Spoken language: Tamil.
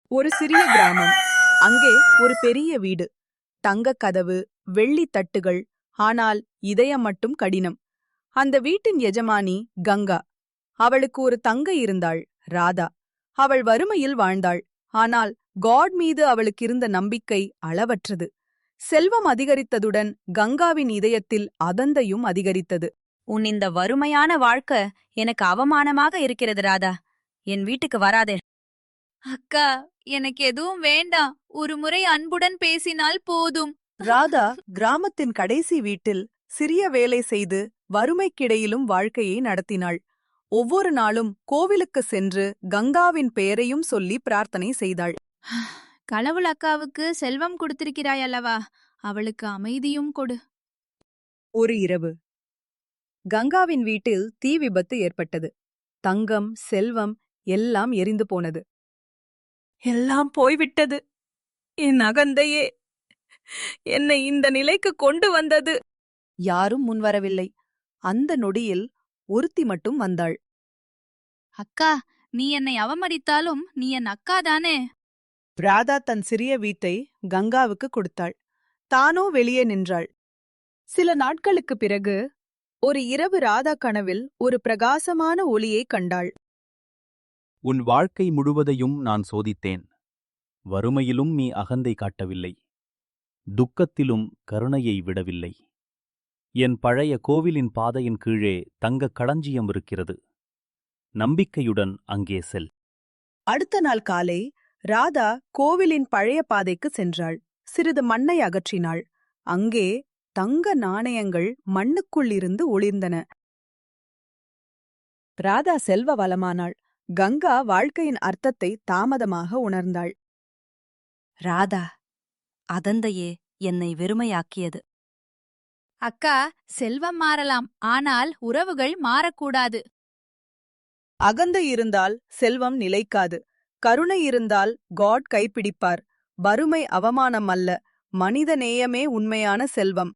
ஒரு சிறிய கிராமம். அங்கே ஒரு பெரிய வீடு. தங்கக் கதவு, வெள்ளித் தட்டுகள். ஆனால் இதயம் மட்டும் கடினம். அந்த வீட்டின் எஜமானி கங்கா. அவளுக்கு ஒரு தங்கை இருந்தாள், ராதா. அவள் வறுமையில் வாழ்ந்தாள். ஆனால் காட் மீது அவளுக்கு இருந்த நம்பிக்கை அளவற்றது. செல்வம் அதிகரித்ததுடன் கங்காவின் இதயத்தில் அதந்தையும் அதிகரித்தது. உன் இந்த வறுமையான வாழ்க்கை எனக்கு அவமானமாக இருக்கிறது ராதா. என் வீட்டுக்கு வராதே. அக்கா, எனக்கு எதுவும் வேண்டாம். ஒரு முறை அன்புடன் பேசினால் போதும். ராதா கிராமத்தின் கடைசி வீட்டில் சிறிய வேலை செய்து வறுமைக்கிடையிலும் வாழ்க்கையை நடத்தினாள். ஒவ்வொரு நாளும் கோவிலுக்கு சென்று கங்காவின் பெயரையும் சொல்லி பிரார்த்தனை செய்தாள். கடவுள் அக்காவுக்கு செல்வம் கொடுத்திருக்கிறாய் அல்லவா, அவளுக்கு அமைதியும் கொடு. ஒரு இரவு கங்காவின் வீட்டில் தீ விபத்து ஏற்பட்டது. தங்கம், செல்வம் எல்லாம் எரிந்து போனது. எல்லாம் போய்விட்டது. என் அகந்தையே என்னை இந்த நிலைக்கு கொண்டு வந்தது. யாரும் முன்வரவில்லை. அந்த நொடியில் ஒருத்தி மட்டும் வந்தாள். அக்கா, நீ என்னை அவமதித்தாலும் நீ என் அக்கா தானே. ராதா தன் சிறிய வீட்டை கங்காவுக்கு கொடுத்தாள். தானோ வெளியே நின்றாள். சில நாட்களுக்குப் பிறகு ஒரு இரவு ராதா கனவில் ஒரு பிரகாசமான ஒளியை கண்டாள். உன் வாழ்க்கை முழுவதையும் நான் சோதித்தேன். வறுமையிலும் நீ அகந்தை காட்டவில்லை. துக்கத்திலும் கருணையை விடவில்லை. என் பழைய கோவிலின் பாதையின் கீழே தங்கக் களஞ்சியம் இருக்கிறது. நம்பிக்கையுடன் அங்கே செல். அடுத்த நாள் காலை ராதா கோவிலின் பழைய பாதைக்கு சென்றாள். சிறிது மண்ணை அகற்றினாள். அங்கே தங்க நாணயங்கள் மண்ணுக்குள் இருந்து ஒளிர்ந்தன. ராதா செல்வ வளமானாள். கங்கா வாழ்க்கையின் அர்த்தத்தை தாமதமாக உணர்ந்தாள். ராதா, அதந்தையே என்னை வெறுமையாக்கியது. அக்கா, செல்வம் மாறலாம், ஆனால் உறவுகள் மாறக்கூடாது. அகந்தை இருந்தால் செல்வம் நிலைக்காது. கருணை இருந்தால் காட் கைப்பிடிப்பார். வறுமை அவமானம் அல்ல, மனித நேயமே உண்மையான செல்வம்.